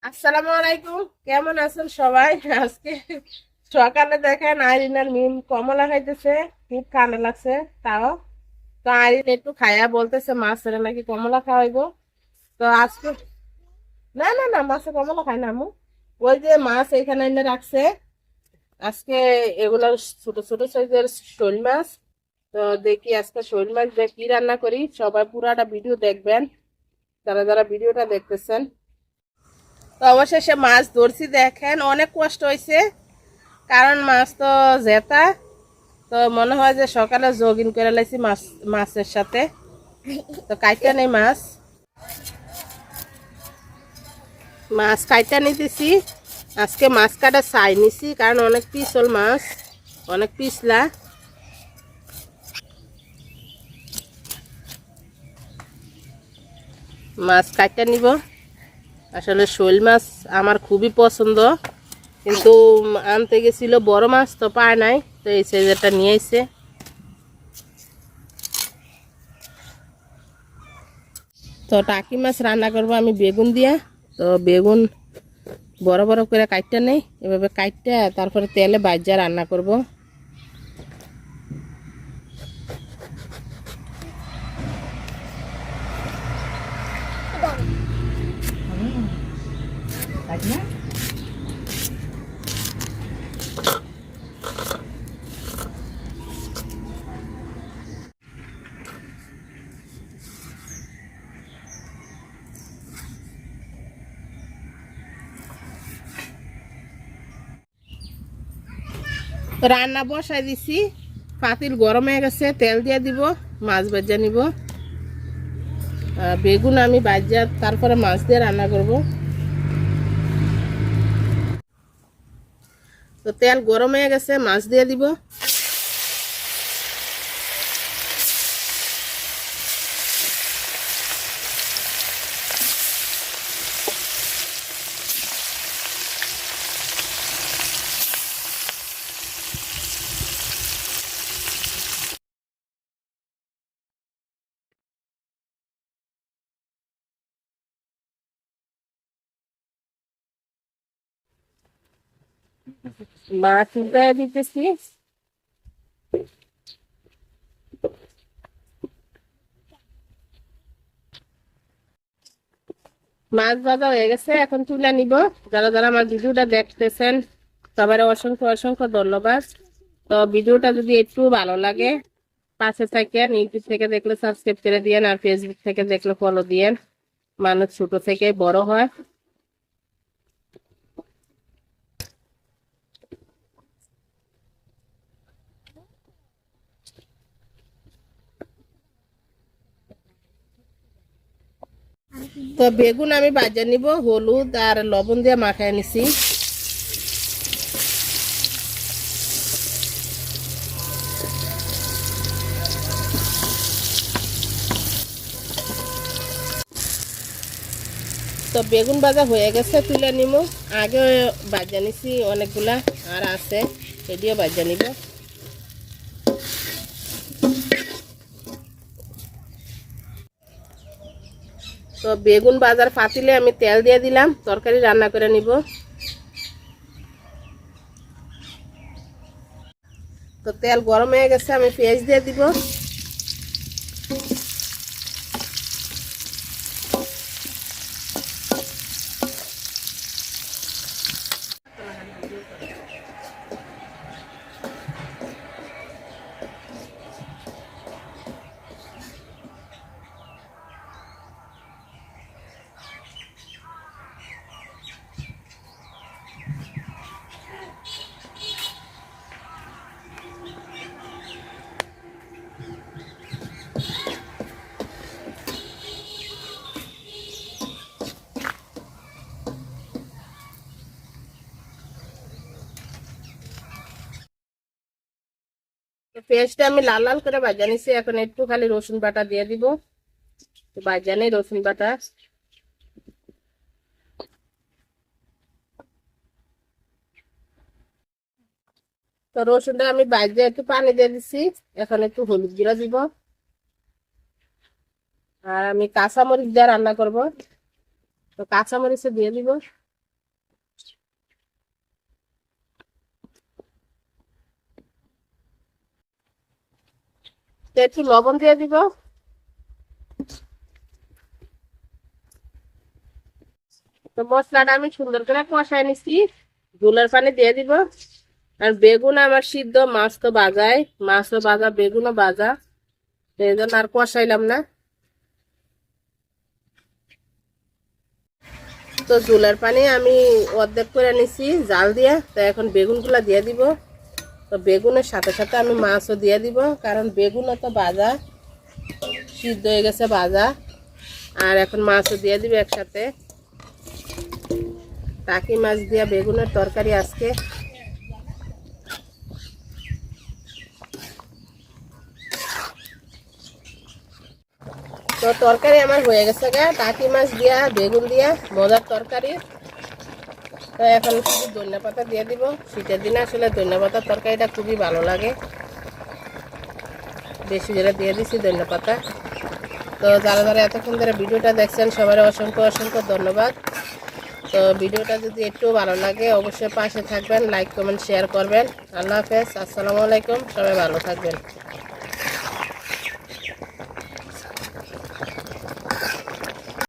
আসসালামু আলাইকুম, কেমন আছেন সবাই? আজকে সকালে দেখেন আইরিন আর মিম কমলা খাইতেছে। খুব ঠান্ডা লাগছে। তাও তো আইরিন একটু খাইয়া বলতেছে মাছের নাকি কমলা খাওয়াইবো। তো আজকে না না না, মাছে কমলা খাই না আমু। ওই যে মাছ এখানে এনে রাখছে আজকে। এগুলো ছোট ছোট সাইজের শোল মাছ। তো দেখি আজকে শোল মাছ দিয়ে কি রান্না করি, সবাই পুরাটা ভিডিও দেখবেন যারা যারা ভিডিওটা দেখতেছেন। তো অবশেষে মাছ ধরছি, দেখেন অনেক কষ্ট হয়েছে, কারণ মাছ তো জেতা। তো মনে হয় যে সকালে জগিং করে লাইছি মাছের সাথে। তো কাইটা নেই মাছ, মাছ কাইটা নিতেছি। আজকে মাছ কাটা চাই নিছি, কারণ অনেক পিছল মাছ, অনেক পিছলা। মাছ কাইটা নিব। আসলে শোল মাছ আমার খুবই পছন্দ, কিন্তু আনতে গেছিল বড় মাছ তো পায় নাই, তো এই সাইজেরটা নিয়ে আইছে। তো টাকি মাছ রান্না করবো আমি বেগুন দিয়া। তো বেগুন বড় বড় করে কাটতে নেই, এভাবে কাটতে তারপরে তেলে ভাজা রান্না করব। রান্না বসাই দিছি, পাতিল গরম হয়ে গেছে, তেল দিয়ে দিব, মাছ ভাজা নিব। বেগুন আমি ভাজা তারপরে মাছ দিয়ে রান্না করব। তো তেল গরম হয়ে গেছে, মাছ দিয়ে দিব। মাছ দিয়ে দিতেছি। মাছ ভাজা হয়ে গেছে, এখন তুলে নিব। যারা যারা আমার ভিডিওটা দেখতেছেন সবার অসংখ্য অসংখ্য ধন্যবাদ। তো ভিডিওটা যদি একটু ভালো লাগে পাশে থাকেন, ইউটিউব থেকে দেখলে সাবস্ক্রাইব করে দিয়েন, আর ফেসবুক থেকে দেখলে ফলো দিয়েন। মানুষ ছোট থেকে বড় হয়। তো বেগুন আমি ভাজা নিব, হলুদ আর লবণ দিয়ে মাখায় নিছি। তো বেগুন ভাজা হয়ে গেছে, তুলে নিব। আগে ভাজা নিছি অনেকগুলা, আর আছে, এদিও ভাজা নিব। তো বেগুন ভাজার পাতিলে আমি তেল দিয়ে দিলাম, তরকারি রান্না করে নিব। তো তেল গরম হয়ে গেছে, আমি পেঁয়াজ দিয়ে দিব। তো পেঁয়াজটা আমি লাল লাল করে ভাজা নিছি, এখন একটু খালি রসুন বাটা দিয়ে দিব। তো ভাজা নেই রসুন বাটা। তো রসুনটা আমি ভাজা একটু পানি দিয়ে দিছি, এখন একটু হলুদ গুঁড়া দিব। আর আমি কাঁচামরিচ দিয়ে রান্না করব, তো কাঁচামরিচ দিয়ে দিব। তো একটু লবণ দিয়ে দিব। তো মশলাটা আমি সুন্দর করে কষাই নিছি, ঝোলের পানি দিয়ে দিব। আর বেগুন আমার সিদ্ধ, মাছ তো ভাজাই, মাছও ভাজা বেগুনও ভাজা, এই জন্য আর কষাইলাম না। তো ঝোলের পানি আমি অর্ধেক করে নিছি জাল দিয়ে। তো এখন বেগুনগুলা দিয়ে দিব। তো বেগুনের সাথে সাথে আমি মাছও দিয়ে দিব, কারণ বেগুনও তো ভাজা, সিদ্ধ হয়ে গেছে ভাজা। আর এখন মাছও দিয়ে দিব একসাথে। টাকি মাছ দিয়া বেগুনের তরকারি আজকে। তো তরকারি আমার হয়ে গেছে গা, টাকি মাছ দিয়া বেগুন দিয়া মজার তরকারি। তো এখন শুধু ধনিয়া পাতা দিয়ে দিব। শীতের দিনে আসলে ধনিয়া পাতার তরকারিটা খুবই ভালো লাগে, বেশি করে দিয়ে দিছি ধনিয়া পাতা। তো যারা যারা এতক্ষণ ধরে ভিডিওটা দেখছেন সবার অসংখ্য অসংখ্য ধন্যবাদ। তো ভিডিওটা যদি একটু ভালো লাগে অবশ্যই পাশে থাকবেন, লাইক কমেন্ট শেয়ার করবেন। আল্লাহ হাফেজ, আসসালামু আলাইকুম, সবাই ভালো থাকবেন।